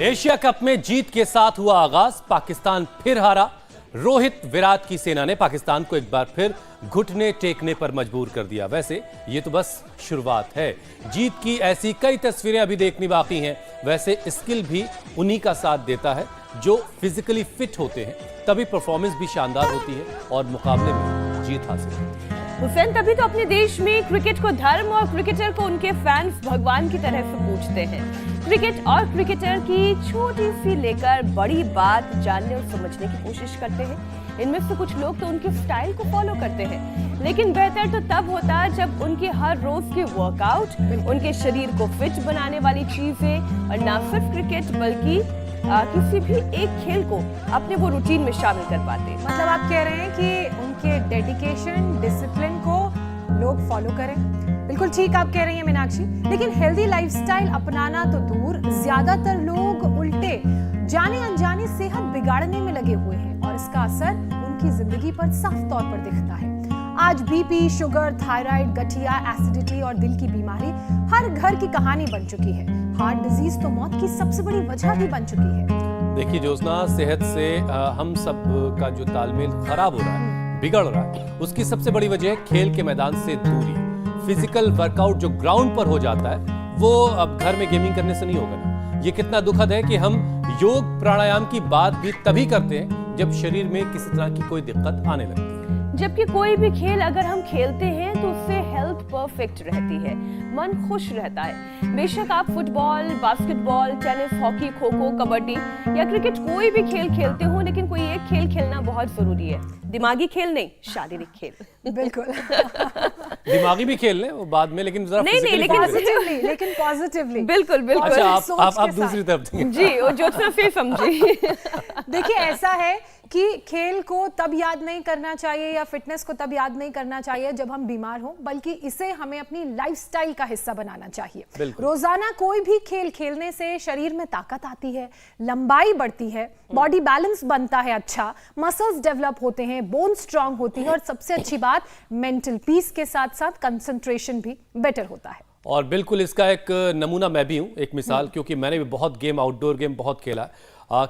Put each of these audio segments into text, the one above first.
Asia cup में जीत के साथ हुआ आगाज, पाकिस्तान फिर हारा। रोहित विराट की सेना ने पाकिस्तान को एक बार फिर घुटने टेकने पर मजबूर कर दिया। वैसे ये तो बस शुरुआत है, जीत की ऐसी कई तस्वीरें अभी देखनी बाकी हैं। वैसे स्किल भी उन्हीं का साथ देता है जो फिजिकली फिट होते हैं, तभी परफॉर्मेंस भी शानदार होती है और मुकाबले में जीत हासिल होती है। हुसैन, तभी तो अपने देश में क्रिकेट को धर्म और क्रिकेटर को उनके फैंस भगवान की तरह से पूजते हैं। क्रिकेट और क्रिकेटर की छोटी सी लेकर बड़ी बात जानने और समझने की कोशिश करते हैं। इनमें से कुछ लोग तो उनके स्टाइल को फॉलो करते हैं, लेकिन बेहतर तो तब होता जब उनके हर रोज के वर्कआउट उनके शरीर को फिट बनाने वाली चीजें और ना सिर्फ क्रिकेट बल्कि किसी भी एक खेल को अपने वो रूटीन में शामिल कर पाते। मतलब आप कह रहे हैं कि उनके डेडिकेशन, डिसिप्लिन को लोग फॉलो करें। बिल्कुल ठीक आप कह रही हैं मीनाक्षी, लेकिन हेल्दी लाइफस्टाइल अपनाना तो दूर, ज्यादातर लोग उल्टे जाने अनजाने सेहत बिगाड़ने में लगे हुए हैं और इसका असर उनकी जिंदगी पर साफ तौर पर दिखता है। आज बीपी, शुगर, थायराइड, गठिया, एसिडिटी और दिल की बीमारी हर घर की कहानी बन चुकी है। हार्ट डिजीज तो मौत की सबसे बड़ी वजह भी बन चुकी है। देखिए ज्योत्सना, सेहत से हम सब का जो तालमेल खराब हो रहा है, बिगड़ रहा है, उसकी सबसे बड़ी वजह है खेल के मैदान से दूरी। फिजिकल वर्कआउट जो ग्राउंड पर हो जाता है वो अब घर में गेमिंग करने से नहीं होगा ना। ये कितना दुखद है कि हम योग प्राणायाम की बात भी तभी करते हैं जब शरीर में किसी तरह की कोई दिक्कत आने लगती है। जबकि कोई भी खेल अगर हम खेलते हैं तो उससे हेल्थ परफेक्ट रहती है, मन खुश रहता है। बेशक आप football, basketball, tennis, hockey, kho kho, kabaddi या क्रिकेट कोई भी खेल खेलते हो, लेकिन कोई एक खेल खेलना बहुत जरूरी है। दिमागी खेल नहीं, शारीरिक खेल। बिल्कुल दिमागी भी खेल लें वो बाद में, लेकिन जरा नहीं, लेकिन पॉजिटिवली बिल्कुल बिल्कुल। अच्छा, आप दूसरी तरफ जी, और ज्योत्सना से समझी। देखिए ऐसा है कि खेल को तब याद नहीं करना चाहिए या फिटनेस को तब याद नहीं करना चाहिए जब हम बीमार हों, बल्कि इसे हमें अपनी लाइफस्टाइल का हिस्सा बनाना चाहिए। रोजाना कोई भी खेल खेलने से शरीर में ताकत आती है, लंबाई बढ़ती है, बॉडी बैलेंस बनता है, अच्छा मसल्स डेवलप होते हैं, बोन स्ट्रांग होती है और सबसे अच्छी बात मेंटल पीस के साथ साथ कंसंट्रेशन भी बेटर होता है। और बिल्कुल इसका एक नमूना मैं भी हूं, एक मिसाल, क्योंकि मैंने भी बहुत गेम, आउटडोर गेम बहुत खेला।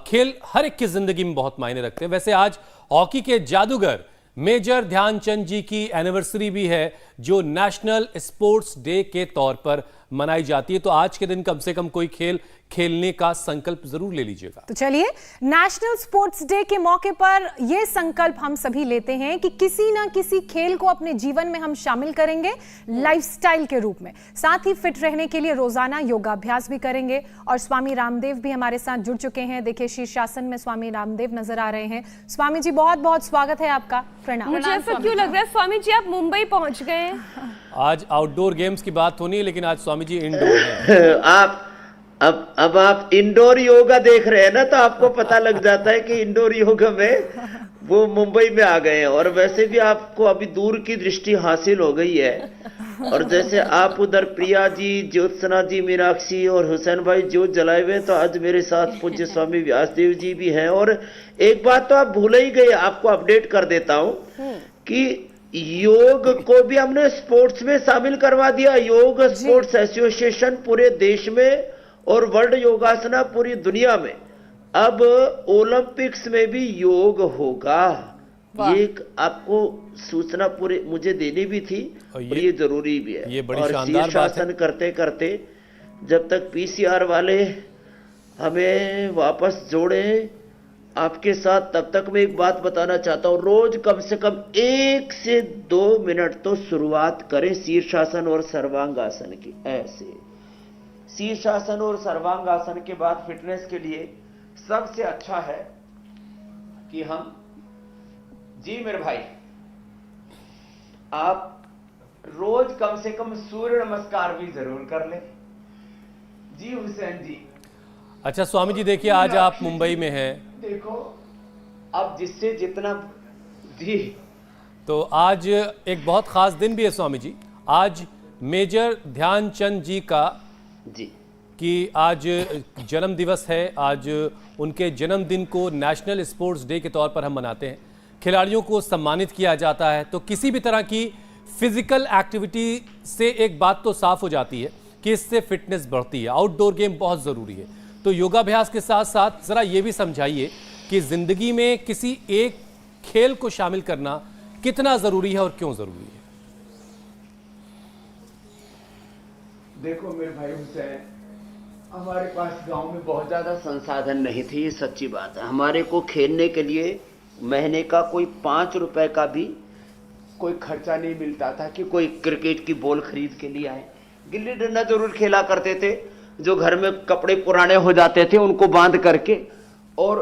खेल हर एक की जिंदगी में बहुत मायने रखते हैं। वैसे आज हॉकी के जादूगर मेजर ध्यानचंद जी की एनिवर्सरी भी है, जो नेशनल स्पोर्ट्स डे के तौर पर मनाई जाती है। तो आज के दिन कम से कम कोई खेल खेलने का संकल्प जरूर ले लीजिएगा। तो चलिए नेशनल स्पोर्ट्स डे के मौके पर यह संकल्प हम सभी लेते हैं कि किसी ना किसी खेल को अपने जीवन में हम शामिल करेंगे लाइफस्टाइल के रूप में। साथ ही फिट रहने के लिए रोजाना योगाभ्यास भी करेंगे। और स्वामी रामदेव भी हमारे साथ जुड़ चुके हैं। देखिए शीर्षासन में स्वामी रामदेव नजर आ रहे हैं। स्वामी जी बहुत बहुत स्वागत है आपका। प्रणाम। मुझे ऐसा क्यों लग रहा है स्वामी जी आप मुंबई पहुंच गए? आज आउटडोर गेम्स की बात होनी है, लेकिन आज स्वामी जी इंडोर हैं। अब आप इंडोर योगा देख रहे हैं ना, तो आपको पता लग जाता है कि इंडोर योगा में वो मुंबई में आ गए हैं। और वैसे भी आपको अभी दूर की दृष्टि हासिल हो गई है। और जैसे आप उधर प्रिया जी, ज्योत्सना जी, मीनाक्षी और हुसैन भाई ज्योत जलाए हुए, तो आज मेरे साथ पूज्य स्वामी व्यासदेव जी भी हैं। और एक बात तो आप भूल ही गए, आपको अपडेट कर देता हूं कि योग को भी हमने स्पोर्ट्स में शामिल करवा दिया। योग स्पोर्ट्स एसोसिएशन पूरे देश में और वर्ल्ड योगासना पूरी दुनिया में, अब ओलंपिक्स में भी योग होगा। ये आपको सूचना पूरे मुझे देनी भी थी और ये जरूरी भी है। ये बड़ी और शानदार बात है। करते करते जब तक पीसीआर वाले हमें वापस जोड़े आपके साथ, तब तक मैं एक बात बताना चाहता हूं। रोज कम से कम 1 से 2 मिनट तो शुरुआत करें शीर्षासन और सर्वांगासन की। ऐसे शीर्षासन और सर्वांगासन के बाद फिटनेस के लिए सबसे अच्छा है कि हम, जी मेरे भाई, आप रोज कम से कम सूर्य नमस्कार भी जरूर कर लें। जी हुसैन जी। अच्छा स्वामी जी, देखिए आज आप मुंबई में हैं। देखो अब जिससे जितना, जी तो आज एक बहुत खास दिन भी है स्वामी जी। आज मेजर ध्यानचंद जी का जी कि आज जन्म दिवस है। आज उनके जन्मदिन को नेशनल स्पोर्ट्स डे के तौर पर हम मनाते हैं। खिलाड़ियों को सम्मानित किया जाता है। तो किसी भी तरह की फिजिकल एक्टिविटी से एक बात तो साफ हो जाती है कि इससे फिटनेस बढ़ती है। आउटडोर गेम बहुत ज़रूरी है। तो योगाभ्यास के साथ साथ जरा ये भी समझाइए कि जिंदगी में किसी एक खेल को शामिल करना कितना जरूरी है और क्यों जरूरी है। देखो मेरे भाई हुसैन, हमारे पास गांव में बहुत ज्यादा संसाधन नहीं थे, ये सच्ची बात है। हमारे को खेलने के लिए महीने का कोई 5 रुपए का भी कोई खर्चा नहीं मिलता था कि कोई क्रिकेट की बॉल खरीद के लिए आए। गिल्ली डंडा जरूर खेला करते थे, जो घर में कपड़े पुराने हो जाते थे उनको बांध करके और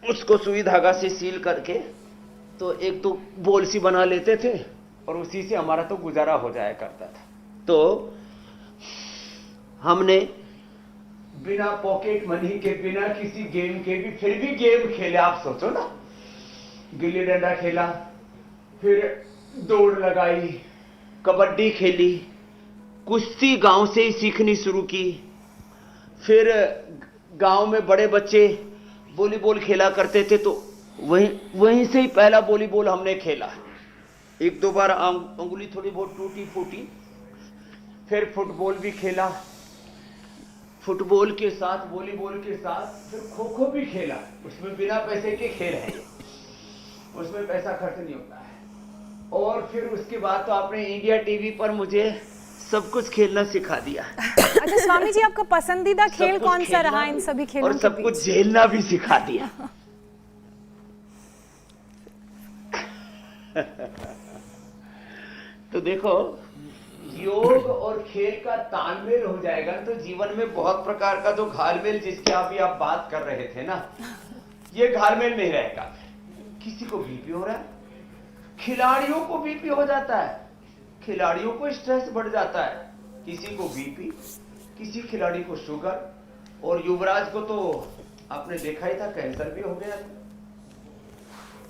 उसको सुई धागा से सील करके तो एक तो बॉल सी बना लेते थे और उसी से हमारा तो गुजारा हो जाया करता था। तो हमने बिना पॉकेट मनी के, बिना किसी गेम के भी फिर भी गेम खेले। आप सोचो ना, गिल्ली डंडा खेला, फिर दौड़ लगाई, कबड्डी खेली, कुश्ती गांव से ही सीखनी शुरू की। फिर गांव में बड़े बच्चे वॉलीबॉल खेला करते थे तो वहीं से ही पहला वॉलीबॉल हमने खेला। 1-2 बार अंगुली थोड़ी बहुत टूटी फूटी। फिर फुटबॉल भी खेला, फुटबॉल के साथ वॉलीबॉल के साथ फिर खो खो भी खेला। उसमें बिना पैसे के खेल है, उसमें पैसा खर्च नहीं होता है। और फिर उसके बाद तो आपने इंडिया टीवी पर मुझे सब कुछ खेलना सिखा दिया। अच्छा स्वामी जी, आपका पसंदीदा खेल कौन सा रहा इन सभी खेलों और के सब कुछ झेलना भी सिखा दिया। तो देखो, योग और खेल का तालमेल हो जाएगा तो जीवन में बहुत प्रकार का जो घालमेल जिसकी आप बात कर रहे थे ना, ये घालमेल नहीं रहेगा। किसी को बीपी हो रहा है, खिलाड़ियों को बीपी हो जाता है, खिलाड़ियों को स्ट्रेस बढ़ जाता है, किसी को बीपी, किसी खिलाड़ी को शुगर, और युवराज को तो आपने देखा ही था कैंसर भी हो गया।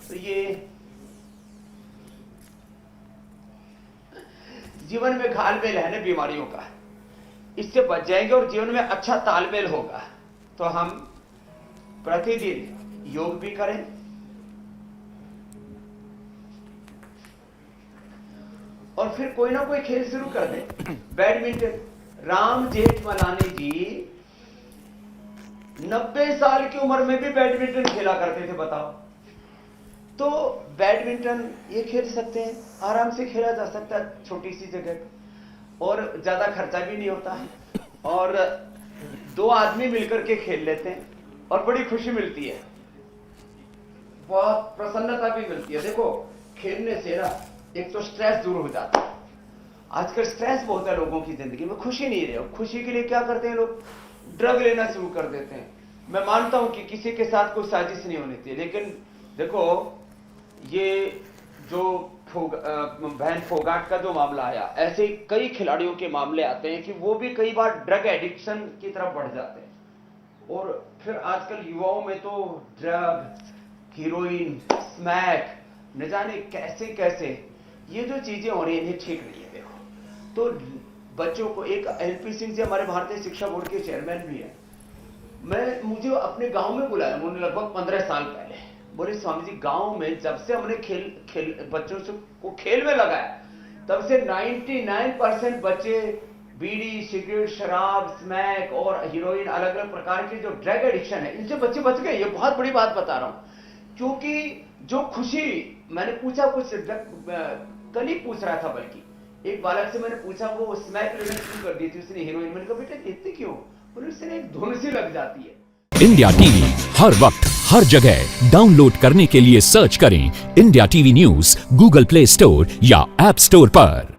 तो ये जीवन में घालमेल है ना बीमारियों का, इससे बच जाएंगे और जीवन में अच्छा तालमेल होगा। तो हम प्रतिदिन योग भी करें और फिर कोई ना कोई खेल शुरू कर दें। बैडमिंटन, राम जेठमलानी जी 90 साल की उम्र में भी बैडमिंटन खेला करते थे, बताओ। तो बैडमिंटन ये खेल सकते हैं, आराम से खेला जा सकता है छोटी सी जगह और ज्यादा खर्चा भी नहीं होता है, और 2 आदमी मिलकर के खेल लेते हैं और बड़ी खुशी मिलती है, बहुत प्रसन्नता भी मिलती है। देखो, खेलने से ना एक तो स्ट्रेस दूर हो जाता है। आजकल स्ट्रेस बहुत है लोगों की जिंदगी में, खुशी नहीं रहे। खुशी के लिए क्या करते हैं लोग? ड्रग लेना शुरू कर देते हैं। मैं मानता हूं कि किसी के साथ कोई साजिश नहीं होनी चाहिए, लेकिन देखो, ये जो बहन फोगाट का जो मामला आया, ऐसे कई खिलाड़ियों के मामले आते हैं कि वो भी कई बार ड्रग एडिक्शन की तरफ बढ़ जाते हैं। और फिर आजकल युवाओं में तो ड्रग, हीरोइन, स्मैक, न जाने कैसे कैसे ये जो चीजें हो रही है ठीक नहीं है। देखो, तो बच्चों को, एक एलपी सिंह जी हमारे भारतीय शिक्षा बोर्ड के चेयरमैन भी है, मुझे अपने गांव में बुलाया उन्होंने लगभग 15 साल पहले। बोले स्वामी जी, गांव में जब से हमने बच्चों को खेल में लगाया, तब से 99% बच्चे बीड़ी, सिगरेट, शराब, स्मैक और हीरोइन, अलग अलग प्रकार के जो ड्रग एडिक्शन है, इनसे बच्चे बच गए। ये बहुत बड़ी बात बता रहा हूं, क्योंकि जो खुशी, मैंने पूछा कुछ कल ही पूछ रहा था, बल्कि एक बालक से मैंने पूछा, वो स्मैक लेना शुरू कर दी थी उसने, हीरोइन। मैंने कहा बेटा देखते क्यों? बोले उससे एक धुन सी लग जाती है। इंडिया टीवी हर वक्त हर जगह डाउनलोड करने के लिए सर्च करें India TV news Google play store या ऐप स्टोर पर।